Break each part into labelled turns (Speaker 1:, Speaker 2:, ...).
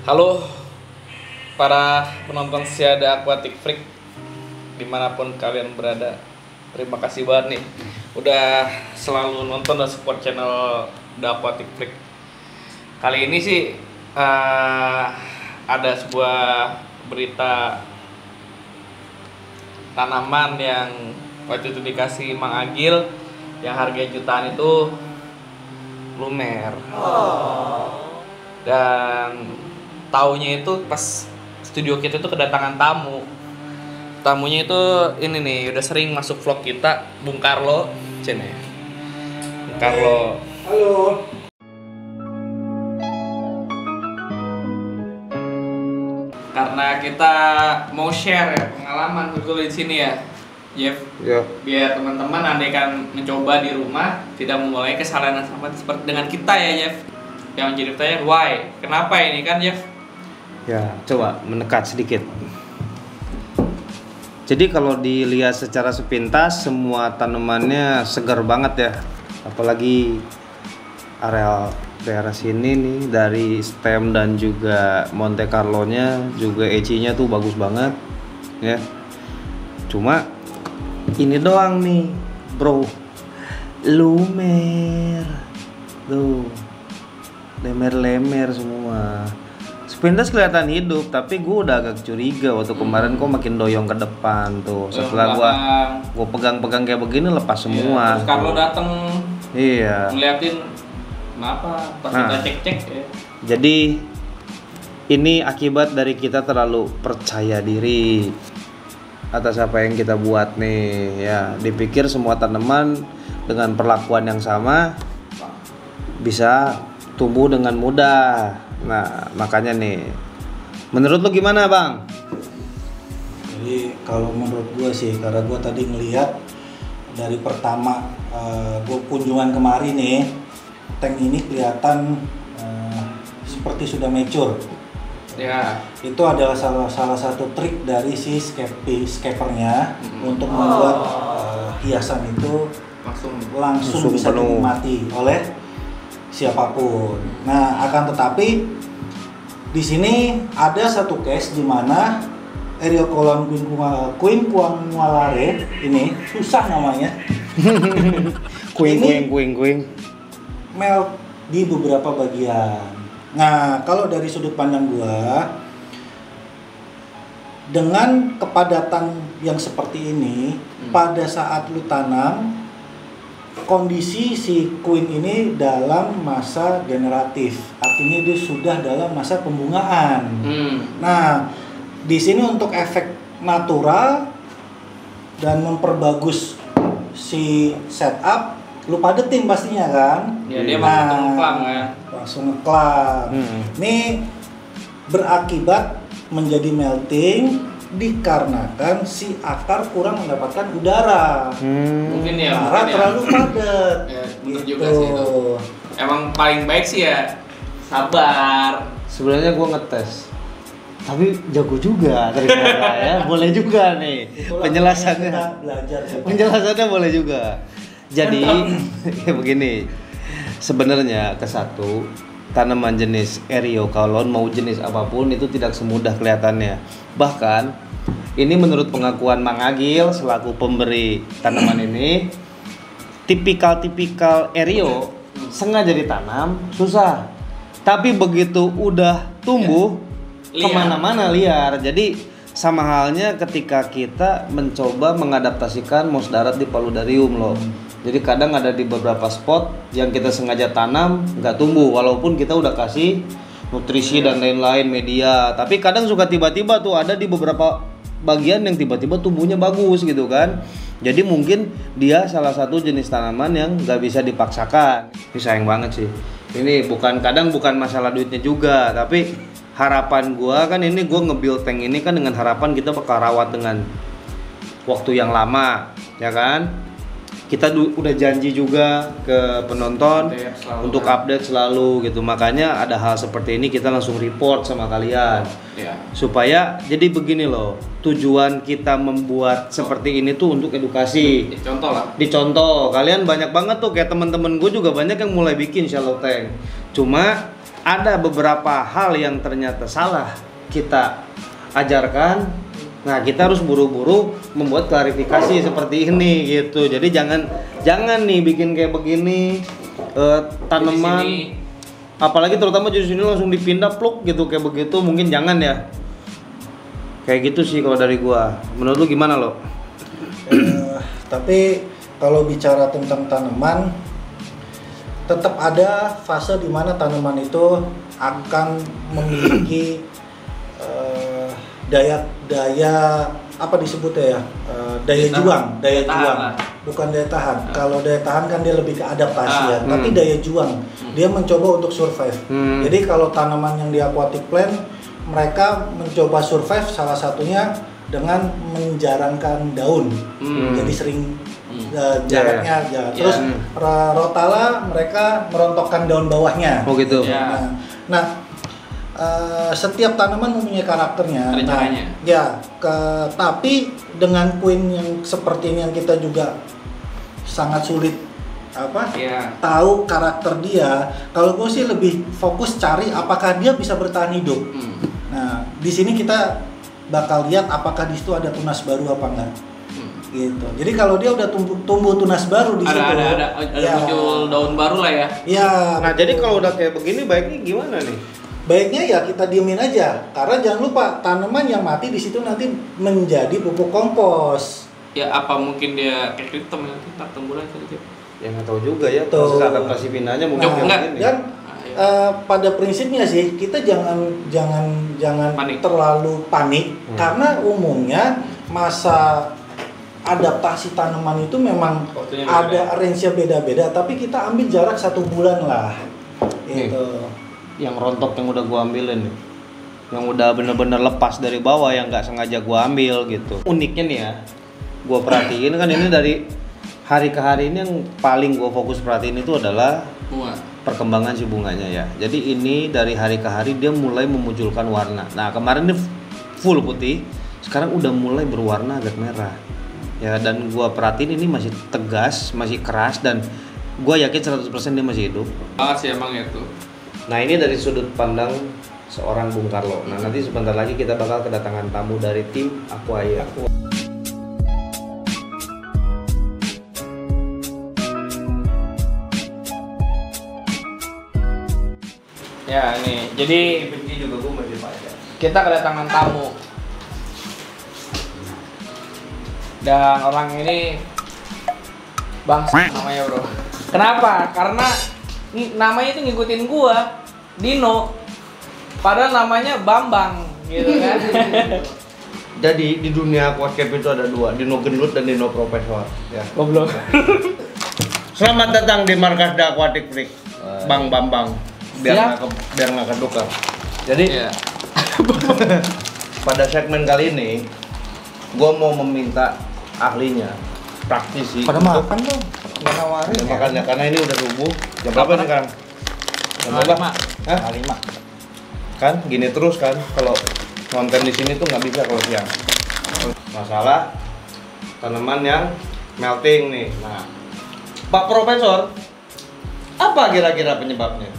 Speaker 1: Halo para penonton setia The Aquatic Freak dimanapun kalian berada, terima kasih banget nih udah selalu nonton dan support channel The Aquatic Freak. Kali ini sih ada sebuah berita tanaman yang waktu itu dikasih Mang Agil yang harga jutaan itu lumer. Dan taunya itu pas studio kita itu kedatangan tamu. Tamunya itu ini nih, udah sering masuk vlog kita, Bung Carlo, cene. Bung Carlo.
Speaker 2: Halo.
Speaker 1: Karena kita mau share ya pengalaman betul di sini ya, Jeff.
Speaker 2: Ya.
Speaker 1: Biar teman-teman andaikan mencoba di rumah tidak memulai kesalahan yang sama seperti dengan kita ya, Jeff. Yang menjadi pertanyaan why? Kenapa ini kan, Jeff?
Speaker 2: Ya, coba mendekat sedikit. Jadi kalau dilihat secara sepintas semua tanamannya segar banget ya. Apalagi area daerah sini nih, dari stem dan juga Monte Carlo-nya juga EC-nya tuh bagus banget ya. Cuma ini doang nih, bro. Lumer. Tuh. Lemer-lemer semua. Sepintas kelihatan hidup, tapi gue udah agak curiga waktu kemarin kok makin doyong ke depan tuh. Setelah gue pegang-pegang kayak begini lepas semua.
Speaker 1: Terus Carlo dateng,
Speaker 2: iya,
Speaker 1: ngeliatin kenapa pas kita cek-cek ya.
Speaker 2: Jadi ini akibat dari kita terlalu percaya diri atas apa yang kita buat nih ya. Dipikir semua tanaman dengan perlakuan yang sama bisa tumbuh dengan mudah. Nah, makanya nih, menurut lu gimana, Bang?
Speaker 3: Jadi kalau menurut gue sih, karena gue tadi ngelihat dari pertama gue kunjungan kemari nih, tank ini kelihatan seperti sudah mature.
Speaker 1: Ya.
Speaker 3: Itu adalah salah satu trik dari si scapernya untuk membuat hiasan itu langsung bisa dinikmati oleh siapapun. Nah, akan tetapi di sini ada satu case di mana Eriocolon quinquamulare ini susah namanya.
Speaker 2: Kuing.
Speaker 3: Melt di beberapa bagian. Nah, kalau dari sudut pandang gua, dengan kepadatan yang seperti ini, pada saat lu tanam, kondisi si queen ini dalam masa generatif, artinya dia sudah dalam masa pembungaan. Nah, di sini untuk efek natural dan memperbagus si setup, lu padetin pastinya kan?
Speaker 1: Ya, dia langsung ngeklang ya.
Speaker 3: Langsung ngeklang. Ini berakibat menjadi melting dikarenakan si akar kurang mendapatkan udara.
Speaker 1: Mungkin ya.
Speaker 3: Udara terlalu padat.
Speaker 1: Ya, bener juga sih itu. Emang paling baik sih ya sabar.
Speaker 2: Sebenarnya gue ngetes, tapi jago juga ternyata ya. Boleh juga nih.
Speaker 3: Itulah
Speaker 2: Penjelasannya.
Speaker 3: kita belajar.
Speaker 2: Penjelasannya boleh juga. Jadi kayak begini. Sebenarnya ke satu tanaman jenis Eriocolon mau jenis apapun itu tidak semudah kelihatannya. Bahkan ini menurut pengakuan Mang Agil selaku pemberi tanaman ini, tipikal Erio sengaja ditanam susah, tapi begitu udah tumbuh kemana-mana liar. Jadi sama halnya ketika kita mencoba mengadaptasikan mouse darat di paludarium loh. Jadi kadang ada di beberapa spot yang kita sengaja tanam nggak tumbuh walaupun kita udah kasih nutrisi dan lain-lain media. Tapi kadang suka tiba-tiba tuh ada di beberapa bagian yang tiba-tiba tumbuhnya bagus gitu kan. Jadi mungkin dia salah satu jenis tanaman yang nggak bisa dipaksakan. Ini sayang banget sih. Ini bukan masalah duitnya juga, tapi harapan gua kan ini gua nge-build tank ini kan dengan harapan kita bakal rawat dengan waktu yang lama, ya kan? kita udah janji juga ke penonton
Speaker 1: Update selalu,
Speaker 2: untuk
Speaker 1: kan?
Speaker 2: update selalu gitu. Makanya ada hal seperti ini kita langsung report sama kalian.
Speaker 1: Ya.
Speaker 2: Supaya jadi begini loh, tujuan kita membuat seperti ini tuh untuk edukasi.
Speaker 1: Contoh lah.
Speaker 2: Dicontoh, kalian banyak banget tuh kayak teman-teman gue juga banyak yang mulai bikin shallow tank. Cuma ada beberapa hal yang ternyata salah kita ajarkan. Nah, kita harus buru-buru membuat klarifikasi seperti ini gitu. Jadi jangan nih bikin kayak begini tanaman,
Speaker 1: Di sini.
Speaker 2: apalagi terutama di sini langsung dipindah pluk gitu kayak begitu, mungkin jangan ya. Kayak gitu sih kalau dari gua. Menurut lu gimana lo?
Speaker 3: Tapi kalau bicara tentang tanaman, tetap ada fase di mana tanaman itu akan memiliki daya apa disebutnya ya, daya juang,
Speaker 1: Tahan.
Speaker 3: bukan daya tahan. Kalau daya tahan kan dia lebih ke adaptasi ya, tapi
Speaker 2: Hmm.
Speaker 3: daya juang, dia mencoba untuk survive. Jadi kalau tanaman yang di aquatic plant, mereka mencoba survive salah satunya dengan menjarangkan daun, jadi sering jaraknya jalan. Terus rotala mereka merontokkan daun bawahnya.
Speaker 2: Oh gitu.
Speaker 1: Ya.
Speaker 3: Nah, setiap tanaman mempunyai karakternya.
Speaker 1: Ada caranya.
Speaker 3: Tapi dengan queen yang seperti ini yang kita juga sangat sulit
Speaker 1: Iya.
Speaker 3: tahu karakter dia. Kalau gue sih lebih fokus cari apakah dia bisa bertahan hidup. Nah, di sini kita bakal lihat apakah di situ ada tunas baru apa enggak. Gitu. Jadi kalau dia udah tumbuh tunas baru di situ.
Speaker 1: Ada muncul daun baru lah ya.
Speaker 3: Ya.
Speaker 2: Nah, jadi kalau udah kayak begini baiknya gimana nih?
Speaker 3: Baiknya ya kita diemin aja, karena jangan lupa tanaman yang mati di situ nanti menjadi pupuk kompos.
Speaker 1: Ya apa mungkin dia kayak hitam nanti tak tembulan sedikit.
Speaker 2: Ya nggak tahu juga ya.
Speaker 3: Tuh.
Speaker 2: Proses adaptasi pinanya mungkin
Speaker 3: Nah,
Speaker 2: kayak
Speaker 1: enggak.
Speaker 2: begini.
Speaker 3: dan
Speaker 1: Ayo.
Speaker 3: pada prinsipnya sih kita jangan
Speaker 1: Panik.
Speaker 3: terlalu panik karena umumnya masa adaptasi tanaman itu memang
Speaker 1: Waktunya
Speaker 3: ada range-nya beda-beda, tapi kita ambil jarak 1 bulan lah.
Speaker 2: Nih.
Speaker 3: Gitu.
Speaker 2: Yang rontok yang udah gua ambilin nih, yang udah bener-bener lepas dari bawah yang nggak sengaja gua ambil gitu. Uniknya nih ya, gua perhatiin kan ini dari hari ke hari ini yang paling gua fokus perhatiin itu adalah
Speaker 1: Bunga.
Speaker 2: perkembangan si bunganya ya. Jadi ini dari hari ke hari dia mulai memunculkan warna. Nah kemarin ini full putih, sekarang udah mulai berwarna agak merah. Ya dan gua perhatiin ini masih tegas, masih keras dan gua yakin 100% dia masih hidup.
Speaker 1: Banget sih emang itu.
Speaker 2: Nah ini dari sudut pandang seorang Bung Carlo. Nah nanti sebentar lagi kita bakal kedatangan tamu dari tim Aquair.
Speaker 1: Ya nih, jadi
Speaker 2: Benci juga gue masih pajak.
Speaker 1: kita kedatangan tamu. Dan orang ini bangsa namanya bro. Kenapa? Karena namanya itu ngikutin gua, Dino. Padahal namanya Bambang, gitu kan?
Speaker 2: Jadi di dunia aquascape itu ada dua, Dino gendut dan Dino profesor. Ya.
Speaker 1: Goblok.
Speaker 2: Selamat datang di markas The Aquatic Freak, Bang Bambang. Biar nggak kedukar. Jadi
Speaker 1: Iya.
Speaker 2: pada segmen kali ini, gue mau meminta ahlinya, praktisi.
Speaker 3: Pada
Speaker 2: untuk-
Speaker 3: makan dong, nggak nawarin.
Speaker 2: Ya, makan ya, karena ini udah subuh. Jam berapa nih sekarang? Jam berapa?
Speaker 1: 5.
Speaker 2: Hah? 5. Kan gini terus kan, kalau konten di sini tuh nggak bisa kalau siang. Masalah tanaman yang melting nih. Nah, Pak Profesor, apa kira-kira penyebabnya?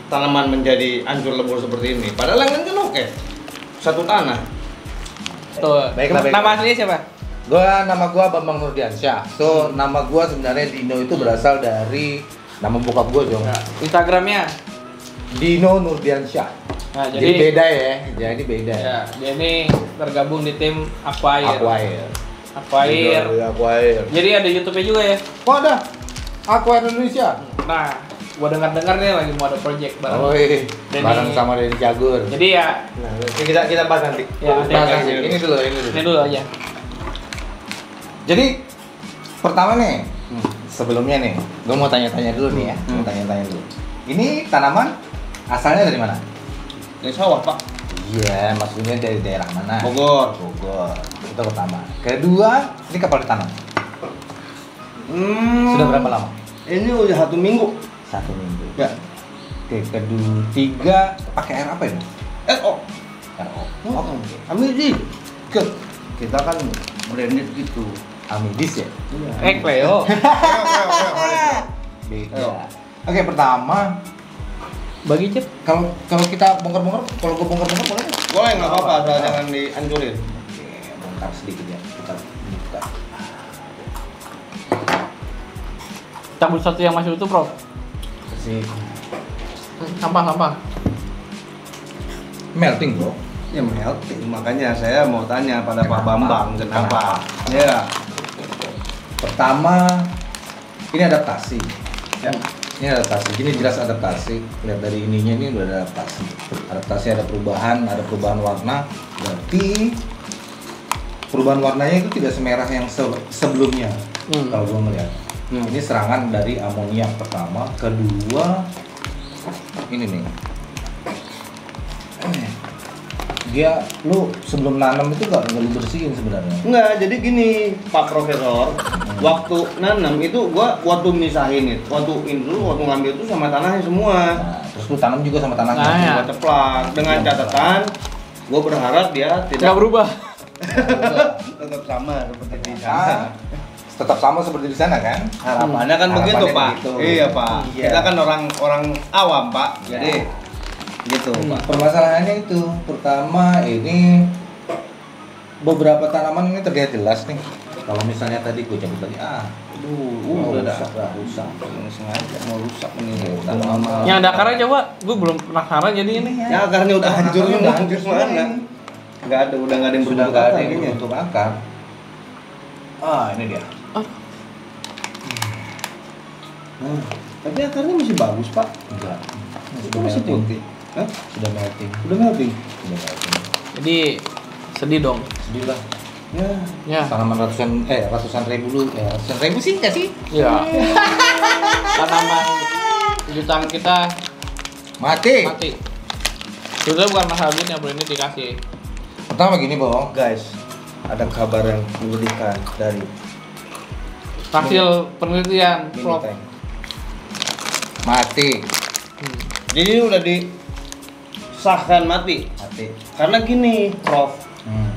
Speaker 2: Tanaman menjadi hancur lebur seperti ini. Padahal yang kan oke, satu tanah.
Speaker 1: Tuh.
Speaker 4: Baiklah, baiklah.
Speaker 1: Nama aslinya siapa?
Speaker 4: Nama gua Bambang Nurdiansyah. So, nama gua sebenarnya Dino itu berasal dari nama bokap gua dong.
Speaker 1: Ya. Instagramnya.
Speaker 4: Dino Nurdiansyah.
Speaker 1: Nah,
Speaker 4: Jadi
Speaker 1: jadi
Speaker 4: beda ya. Jadi beda.
Speaker 1: ya, dia ini tergabung di tim Aquair.
Speaker 4: Aquair.
Speaker 1: Aquair.
Speaker 4: Dino Aquair.
Speaker 1: Jadi ada YouTube-nya juga ya.
Speaker 4: Oh, ada. Aquair Indonesia.
Speaker 1: Nah, gua dengar-dengar nih lagi mau ada project bareng.
Speaker 4: Oh,
Speaker 1: Denny.
Speaker 4: bareng sama Denny Cagur.
Speaker 1: Jadi ya,
Speaker 2: Nah, kita bahas nanti.
Speaker 1: Ya, nanti.
Speaker 4: Nah,
Speaker 1: Denny.
Speaker 4: ini dulu, ini dulu.
Speaker 1: ini dulu aja.
Speaker 4: Jadi pertama nih, sebelumnya nih, gua mau tanya-tanya dulu nih ya. Mau tanya-tanya dulu. Ini tanaman asalnya dari mana?
Speaker 2: Ini sawah, Pak.
Speaker 4: Iya, maksudnya dari daerah mana?
Speaker 2: Bogor.
Speaker 4: Bogor. Itu pertama. Kedua, ini kapan ditanam? Sudah berapa lama?
Speaker 2: Ini udah 1 minggu.
Speaker 4: 1 minggu.
Speaker 2: Ya.
Speaker 4: Oke, kedua, 3 pakai air apa ini?
Speaker 2: Oh,
Speaker 4: RO. Oke.
Speaker 2: Amidi. Kita kan branded gitu.
Speaker 4: Amidis ya?
Speaker 1: Cleo.
Speaker 4: Beda. Oke, pertama
Speaker 1: Bagi Cep.
Speaker 4: kalau kita bongkar-bongkar, kalau gue bongkar-bongkar boleh nggak?
Speaker 2: Boleh nggak apa-apa, asal jangan dihancurin.
Speaker 4: Oke, bongkar sedikit ya. Kita buka.
Speaker 1: Cabut satu yang masih utuh, Prof.
Speaker 4: Kasih
Speaker 1: Sampah.
Speaker 4: melting bro.
Speaker 2: Ya melting, makanya saya mau tanya pada Pak Bambang kenapa? Ya.
Speaker 4: Pertama, ini adaptasi.
Speaker 2: Ya.
Speaker 4: Ini adaptasi. Ini jelas adaptasi. Lihat dari ininya ini udah adaptasi. Adaptasi ada perubahan warna. Berarti perubahan warnanya itu tidak semerah yang sebelumnya. Kalau gue melihat. Ini serangan dari amoniak pertama, kedua ini nih. Dia lu sebelum nanam itu nggak lu bersihin sebenarnya.
Speaker 2: Enggak, jadi gini Pak Profesor, waktu nanam itu waktu misahin itu, waktu ngambil itu sama tanahnya semua.
Speaker 4: Nah, terus lu tanam juga sama tanahnya.
Speaker 1: Nah, ya.
Speaker 2: Gua ceplak dengan catatan, gue berharap dia tidak
Speaker 1: Nggak berubah.
Speaker 2: tetap sama seperti di sana.
Speaker 4: Tetap sama seperti di sana kan?
Speaker 2: Harapannya kan begitu
Speaker 4: Harapannya
Speaker 2: Pak.
Speaker 4: begitu.
Speaker 2: Iya Pak.
Speaker 4: Iya.
Speaker 2: Kita kan orang awam Pak, jadi gitu Pak.
Speaker 4: Permasalahannya itu pertama ini beberapa tanaman ini terlihat jelas nih. Kalau misalnya tadi gue cabut tadi, udah rusak.
Speaker 2: Yang sengaja mau rusak ini.
Speaker 4: Tanaman.
Speaker 1: Yang ada akarnya coba, gue belum penasaran jadi ini.
Speaker 2: Ya akarnya udah hancur
Speaker 4: Akarnya
Speaker 2: udah
Speaker 4: hancur
Speaker 2: hancur
Speaker 4: semua.
Speaker 2: Nggak ada, udah nggak ada yang
Speaker 4: Sudah
Speaker 2: berbentuk
Speaker 4: nggak ada
Speaker 2: akar
Speaker 4: yang
Speaker 2: kayaknya.
Speaker 4: berbentuk akar. Ini dia.
Speaker 2: Tapi akarnya masih bagus Pak.
Speaker 4: Enggak.
Speaker 2: Itu masih putih. Hah?
Speaker 4: Sudah melting.
Speaker 2: Udah melting.
Speaker 4: Sudah melting.
Speaker 1: Jadi sedih dong.
Speaker 4: Sedih lah.
Speaker 2: Ya.
Speaker 1: Ya.
Speaker 4: Tanaman ratusan ribu lu, ratusan ribu sih nggak sih?
Speaker 1: Iya. Tanaman jutaan kita
Speaker 4: Mati.
Speaker 1: mati. Sebetulnya bukan masalah duitnya, bro, ini dikasih.
Speaker 4: Pertama gini, Bang.
Speaker 2: Guys, ada kabar yang menyedihkan dari
Speaker 1: Hasil penelitian,
Speaker 2: Mini
Speaker 1: Prof.
Speaker 2: Tank.
Speaker 4: Mati.
Speaker 2: Jadi ini udah disahkan mati.
Speaker 4: Mati.
Speaker 2: Karena gini, Prof.
Speaker 4: Hmm.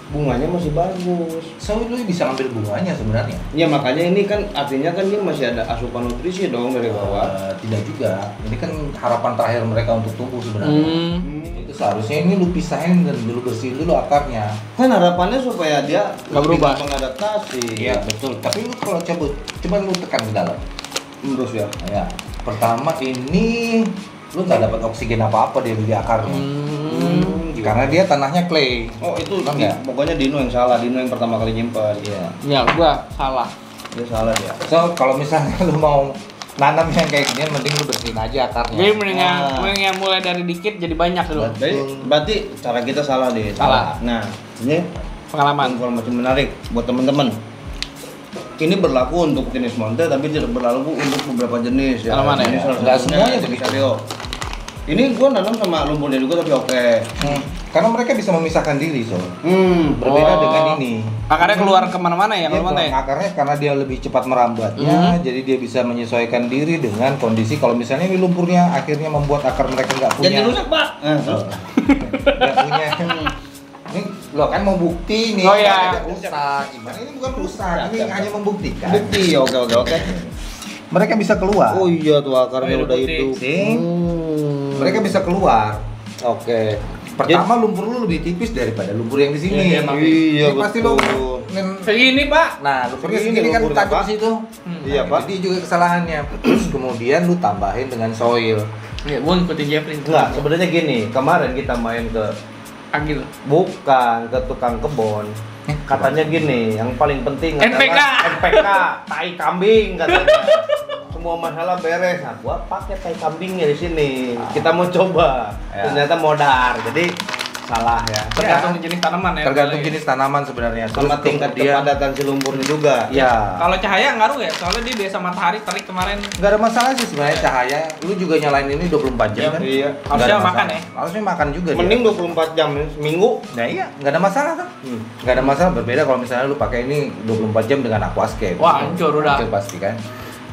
Speaker 2: Bunganya masih bagus.
Speaker 4: So lu bisa ngambil bunganya sebenarnya.
Speaker 2: Ya makanya ini kan artinya kan dia masih ada asupan nutrisi dong dari bawah.
Speaker 4: Tidak juga. Ini kan harapan terakhir mereka untuk tumbuh sebenarnya. Itu seharusnya ini lu pisahin dan lu bersihin dulu akarnya.
Speaker 2: Kan harapannya supaya dia
Speaker 1: Nggak berubah.
Speaker 2: mengadaptasi.
Speaker 4: Iya betul. Tapi lu kalau coba lu tekan ke dalam.
Speaker 2: Terus ya.
Speaker 4: Ya. Pertama ini lu nggak dapat oksigen apa-apa di akarnya. Karena dia tanahnya clay.
Speaker 2: Oh itu
Speaker 4: Kan nggak?
Speaker 2: pokoknya Dino yang salah, Dino yang pertama kali nyimpan.
Speaker 4: Iya.
Speaker 1: Ya, gua salah.
Speaker 2: Dia salah dia.
Speaker 4: So kalau misalnya lu mau nanam yang kayak gini, mending lu bersihin aja akarnya.
Speaker 1: Jadi mendingan mulai dari dikit jadi banyak dulu.
Speaker 2: Berarti cara kita salah deh.
Speaker 1: Salah.
Speaker 2: Nah, ini
Speaker 1: Pengalaman.
Speaker 2: informasi menarik buat teman-teman. Ini berlaku untuk jenis monte tapi tidak berlaku untuk beberapa jenis ya.
Speaker 1: Tanaman ya?
Speaker 2: Ini salah
Speaker 4: Nggak
Speaker 2: satunya
Speaker 4: semuanya
Speaker 2: jenis
Speaker 4: begitu.
Speaker 2: stereo. Ini gua nanam sama lumpurnya juga tapi oke.
Speaker 4: Karena mereka bisa memisahkan diri, so berbeda
Speaker 1: Oh.
Speaker 4: dengan ini.
Speaker 1: Akarnya keluar kemana-mana ya
Speaker 4: Dia
Speaker 1: kalau monte?
Speaker 4: akarnya karena dia lebih cepat merambatnya, jadi dia bisa menyesuaikan diri dengan kondisi. Kalau misalnya ini lumpurnya akhirnya membuat akar mereka nggak punya.
Speaker 2: Jadi rusak, Pak. Terus
Speaker 4: Nggak punya. Ini lo kan mau bukti nih.
Speaker 1: Oh, iya.
Speaker 4: Ada rusak. Gimana ini bukan rusak, ini hanya membuktikan.
Speaker 2: bukti ya oke.
Speaker 4: Mereka bisa keluar.
Speaker 2: Oh iya tuh akarnya
Speaker 1: Oh,
Speaker 2: udah
Speaker 1: bukti.
Speaker 2: hidup.
Speaker 4: See? Mereka bisa keluar.
Speaker 2: Oke.
Speaker 4: Pertama lumpur lu lebih tipis daripada lumpur yang di sini.
Speaker 1: Iya, emang.
Speaker 2: Iya,
Speaker 4: Ini pasti lo
Speaker 2: betul.
Speaker 1: Segini, Pak.
Speaker 4: Nah, lumpurnya
Speaker 2: Segini
Speaker 4: segini kan
Speaker 2: lumpurnya,
Speaker 4: tajam
Speaker 2: Pak.
Speaker 4: di situ.
Speaker 2: Iya,
Speaker 4: Nah,
Speaker 2: Pak.
Speaker 4: Jadi juga kesalahannya. Terus kemudian lu tambahin dengan soil.
Speaker 1: Ya, gua ngikutin Jeffrey.
Speaker 2: Enggak, sebenarnya gini, kemarin kita main ke
Speaker 1: Agil.
Speaker 2: bukan ke tukang kebon. Katanya gini, yang paling penting
Speaker 1: NPK.
Speaker 2: adalah NPK, tai kambing katanya. Semua masalah beres. Nah, gua pakai tai kambingnya di sini. Kita mau coba.
Speaker 4: Ya.
Speaker 2: Ternyata modar. Jadi salah ya.
Speaker 1: Tergantung jenis tanaman ya.
Speaker 4: Tergantung
Speaker 1: kalau ya.
Speaker 4: jenis tanaman sebenarnya.
Speaker 2: Sama tingkat kepadatan si lumpurnya juga.
Speaker 4: Ya.
Speaker 1: Kalau cahaya ngaruh ya, soalnya dia biasa matahari terik kemarin.
Speaker 4: Nggak ada masalah sih sebenarnya cahaya. Lu juga nyalain ini 24 jam kan?
Speaker 2: Iya.
Speaker 4: Nggak
Speaker 1: Harusnya
Speaker 4: ada
Speaker 1: makan
Speaker 4: masalah.
Speaker 1: ya.
Speaker 4: Harusnya makan juga.
Speaker 2: Mending
Speaker 4: dia.
Speaker 2: 24 jam seminggu.
Speaker 4: Nah iya, nggak ada masalah kan? Nggak ada masalah, berbeda kalau misalnya lu pakai ini 24 jam dengan aquascape.
Speaker 1: Wah, hancur udah.
Speaker 4: Hancur pasti kan.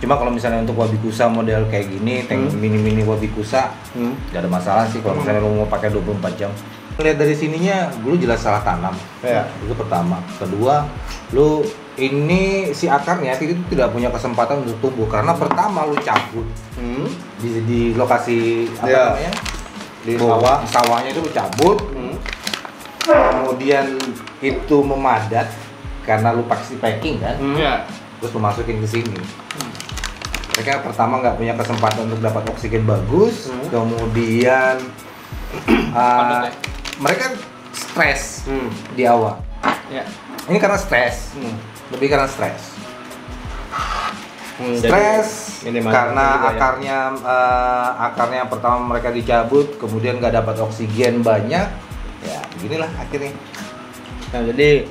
Speaker 4: Cuma kalau misalnya untuk wabikusa model kayak gini, tank mini-mini wabikusa, nggak ada masalah sih kalau misalnya lu mau pakai 24 jam. Lihat dari sininya, lu jelas salah tanam.
Speaker 2: Ya.
Speaker 4: Itu pertama. Kedua, lu ini si akarnya itu tidak punya kesempatan untuk tumbuh karena pertama lu cabut di lokasi apa
Speaker 2: Ya.
Speaker 4: namanya?
Speaker 2: Di sawah.
Speaker 4: Sawahnya itu lu cabut. Kemudian itu memadat karena lu pasti packing kan,
Speaker 1: Iya.
Speaker 4: terus lu masukin ke sini. Mereka pertama nggak punya kesempatan untuk dapat oksigen bagus, kemudian
Speaker 1: Padat ya?
Speaker 4: mereka stres di awal.
Speaker 1: Ya.
Speaker 4: Ini karena stres, lebih karena stres. Stres
Speaker 2: jadi ini
Speaker 4: karena
Speaker 2: juga ya.
Speaker 4: akarnya pertama mereka dicabut, kemudian nggak dapat oksigen banyak, ya beginilah akhirnya.
Speaker 2: Nah, jadi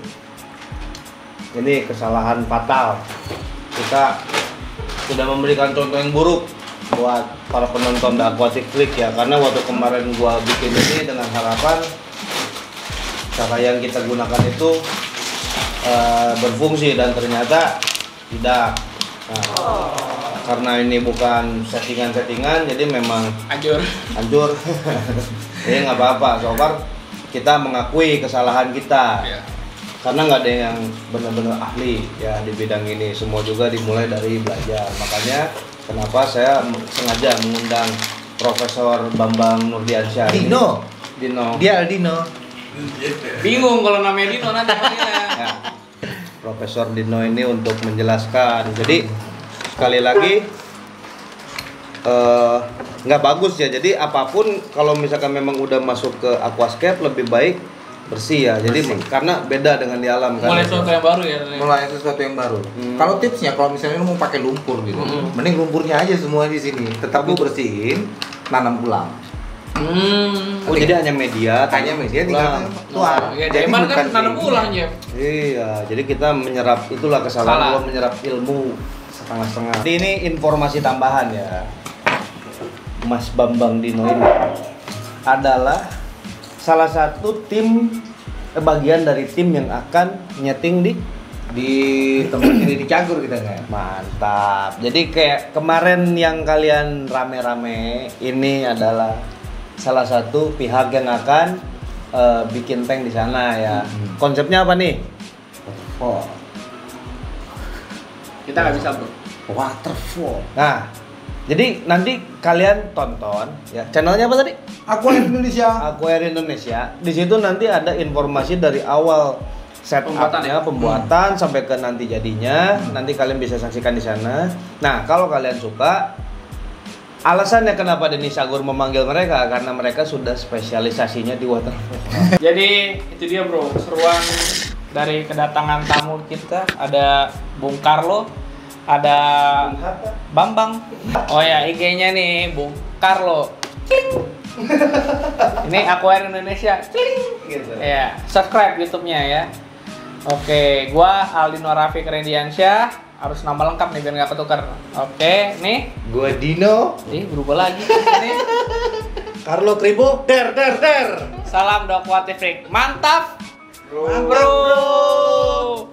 Speaker 2: ini kesalahan fatal. Kita sudah memberikan contoh yang buruk buat para penonton The Aquatic Freak ya, karena waktu kemarin gua bikin ini dengan harapan cara yang kita gunakan itu berfungsi dan ternyata tidak. Nah, karena ini bukan settingan-settingan, jadi memang
Speaker 1: Hancur.
Speaker 2: hancur. Jadi nggak apa-apa, so far kita mengakui kesalahan kita.
Speaker 1: Iya.
Speaker 2: Karena nggak ada yang benar-benar ahli ya di bidang ini, semua juga dimulai dari belajar. Makanya kenapa saya sengaja mengundang Profesor Bambang Nurdiansyah.
Speaker 4: Dino, dia Aldino.
Speaker 1: Bingung kalau namanya Dino nanti panggilnya.
Speaker 2: Ya, Profesor Dino ini untuk menjelaskan. Jadi sekali lagi nggak bagus ya. Jadi apapun kalau misalkan memang udah masuk ke aquascape lebih baik bersih ya. Jadi karena beda dengan di alam kan.
Speaker 1: Mulai sesuatu yang baru ya.
Speaker 4: Mulai sesuatu yang baru. Kalau tipsnya, kalau misalnya lu mau pakai lumpur gitu, mending lumpurnya aja semua di sini. Tetap lu bersihin, tanam ulang.
Speaker 2: Oh, jadi hanya media,
Speaker 4: Hanya media tinggal tuang.
Speaker 1: Ya,
Speaker 4: Jadi
Speaker 1: Deman kan
Speaker 4: bukan
Speaker 1: nanam
Speaker 4: ini.
Speaker 1: ulang ya.
Speaker 2: Iya, jadi kita menyerap, itulah kesalahan
Speaker 1: Salah.
Speaker 2: gua menyerap ilmu setengah-setengah. Jadi ini informasi tambahan ya. Mas Bambang Dino ini adalah salah satu tim bagian dari tim yang akan nyeting
Speaker 4: Di tempat ini di Cagur kita nggak?
Speaker 2: mantap. Jadi kayak kemarin yang kalian rame-rame ini adalah salah satu pihak yang akan bikin tank di sana ya. Konsepnya apa nih?
Speaker 4: Oh,
Speaker 1: Kita nggak bisa bro.
Speaker 4: waterfall.
Speaker 2: Nah, jadi nanti kalian tonton ya. Channelnya apa tadi?
Speaker 4: Aquarium Indonesia.
Speaker 2: Aquarium Indonesia. Di situ nanti ada informasi dari awal setupnya, pembuatan sampai ke nanti jadinya. Nanti kalian bisa saksikan di sana. Nah, kalau kalian suka, alasannya kenapa Denny Sagur memanggil mereka karena mereka sudah spesialisasinya di waterfall.
Speaker 1: Jadi itu dia bro, seruan dari kedatangan tamu kita. Ada Bung Carlo, ada Bambang. Oh ya, IG-nya nih Bung Carlo. Kling. Ini Aquarium Indonesia. Kling.
Speaker 2: Gitu.
Speaker 1: Ya, subscribe YouTube-nya ya. Oke, gua Aldino Rafiq Rendiansyah. Harus nama lengkap nih biar nggak ketukar. Oke, nih.
Speaker 4: Gua Dino.
Speaker 1: Berubah lagi. Ini.
Speaker 3: Carlo Tribo, der.
Speaker 1: Salam The Aquatic Freak. Mantap. Bro.